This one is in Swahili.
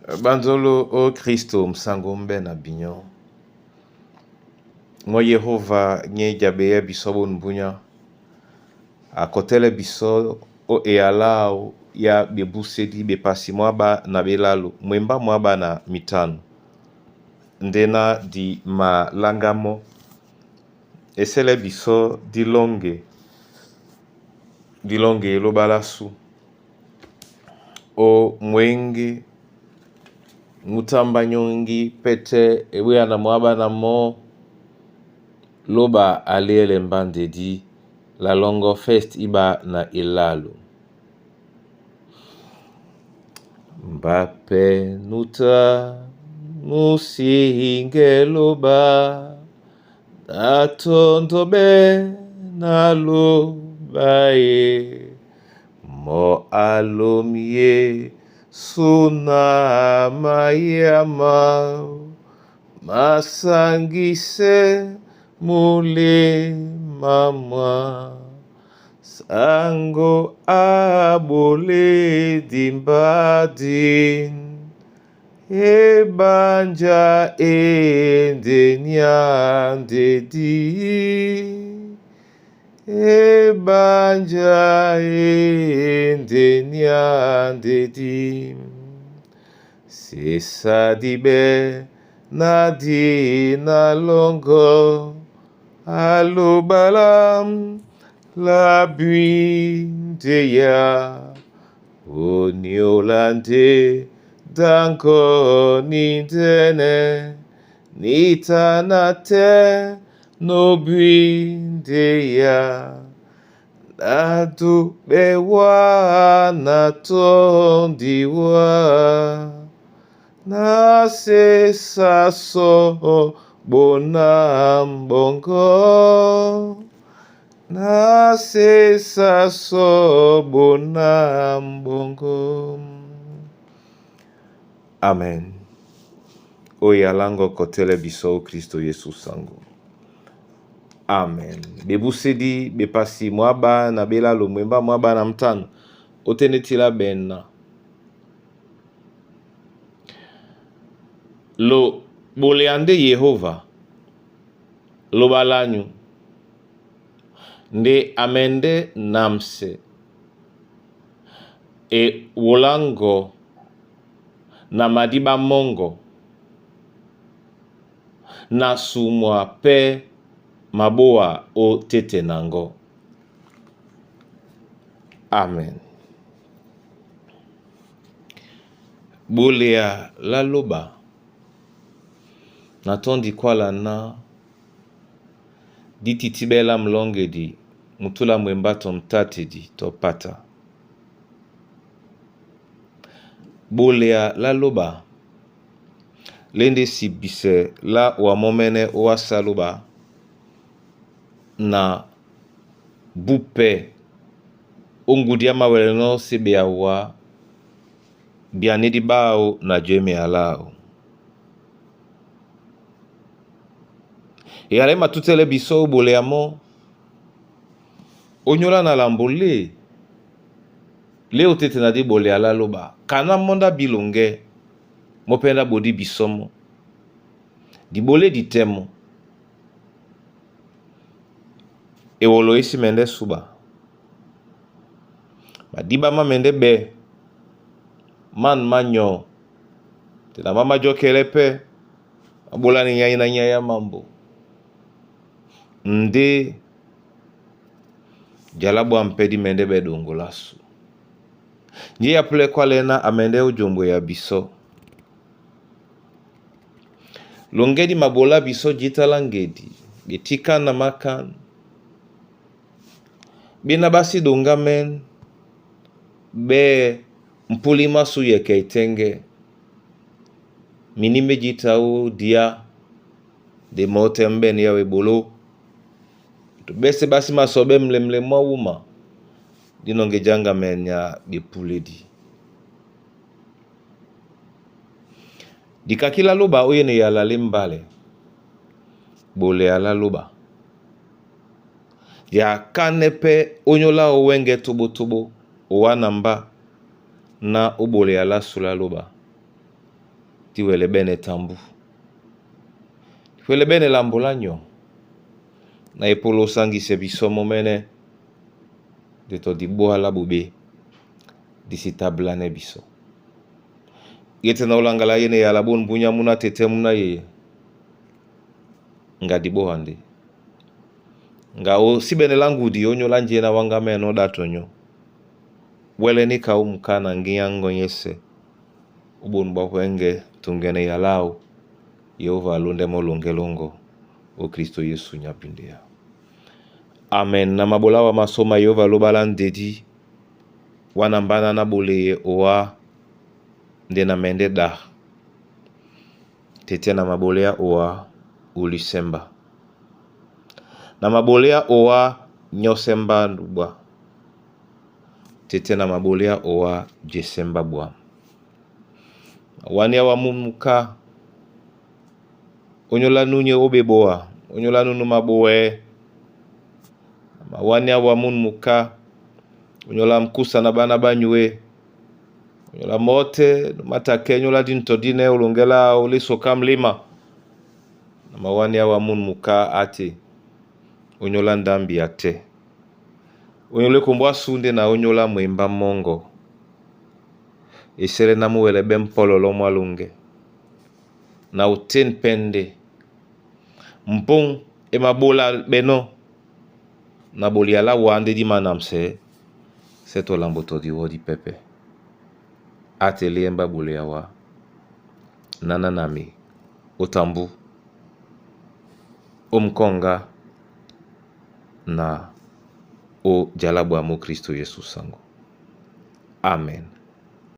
Banzolo o Kristo msangombe na binyo. Mo Yehova nye jabe biso bonbunya. Akotele biso o ealao ya bebusedi bepasi mwaba na belalo. Mwemba mwaba na mitano. Ndena di malangamo. Esele biso dilonge lobalasu. O mwenge mutamba nyongi pete ewe na mwaba na mo loba aliele mbandedi la longo fest iba na ilalo Mbappe nuta musinge loba atondobe na loba mo alomie suna mayama masangise mule mama sango abole dimbadin ebanja endeniandedi ebanja endeniandedi sesadibe nadi na longo alubalam labindeya oniolande danko nindene nitanate nobindeya nadu bewa natondiwa na sesaso bonambongo na sesaso bonambongo. Amen. Oyalango kotele biso Kristo Yesu sango. Amen. Bebusedi bepasi mwaba na belalo mwemba mwaba na mtano. Otenetila benna. Lo boleande Yehova lo balanyu nde amende namse e wolango na madiba mongo na sumwa pe maboa o tete nango. Amen. Bolea la loba natondi kwala na dititibela mlonge di mutula mwembato mtate di topata. Bolea la loba lende sibise la wamomene oasa loba na bupe ongudia maweleno sebe awa bianedi bao na jeme alao. E alema tutele biso bolea mo onyola na lambole leo tete na di bolea la loba kana monda bilonge mopenda bodi bisomo di bole di temo e wolo isi mende suba madiba ma mende be man manyo tena mama jokelepe abola ni nyai na nyaya mambo nde jalabu ampedi mende be dongolasu nje ya pule kwa lena amende ujombo ya biso longedi mabola biso jita langedi bitika na makan bina basi donga men be mpuli masu ye keitenge minime jita u dia de motembe ni yawe bolo bese basi masobe mlemle mwa uma dinonge janga menya bipuledi dikakila loba oyene ya lalimbale bole ala loba ya kanepe onyola owenge tubo owanamba na obole ala sula loba tiwele bene tambu tiwele bene lambolanyo na epolo sangise bisomo mene de to di boa la bube di sitablane biso yete na ulangala yene ya labon bunya muna tete muna ye nga di bohande nga o sibene langu di onyo lanje na wanga meno datonyo wele ni ka umkana ngiyango yese ubon ba wenge tungene yalao Yehova alunde molongelongo o Kristo Yesu nyapindia. Amen. Na mabolawa masoma Yehova lobalan dedi wanambana na bole oa ndena mende da tete na mabolea oa ulisemba na mabolea oa nyosemba ndubwa tete na mabolea oa jesemba bwa wania wa mumuka onyola nunye obeboa onyola nunu maboe wania wa mumuka onyola mkusa na bana banywe onyola mote matake onyola dintodine ulongela ulisoka mlima na mawania wa mumuka ate onyola ndambi ate onyole kumbwa sunde na onyola mwemba mongo isere na muwele bempolo lo mwalunge na uten pende mpong emabola beno na boliala wande di manamse seto lamboto di wodi pepe ateli emba boleawa nananami otambu omkonga na o jalabu amo Kristo Yesu sango. Amen.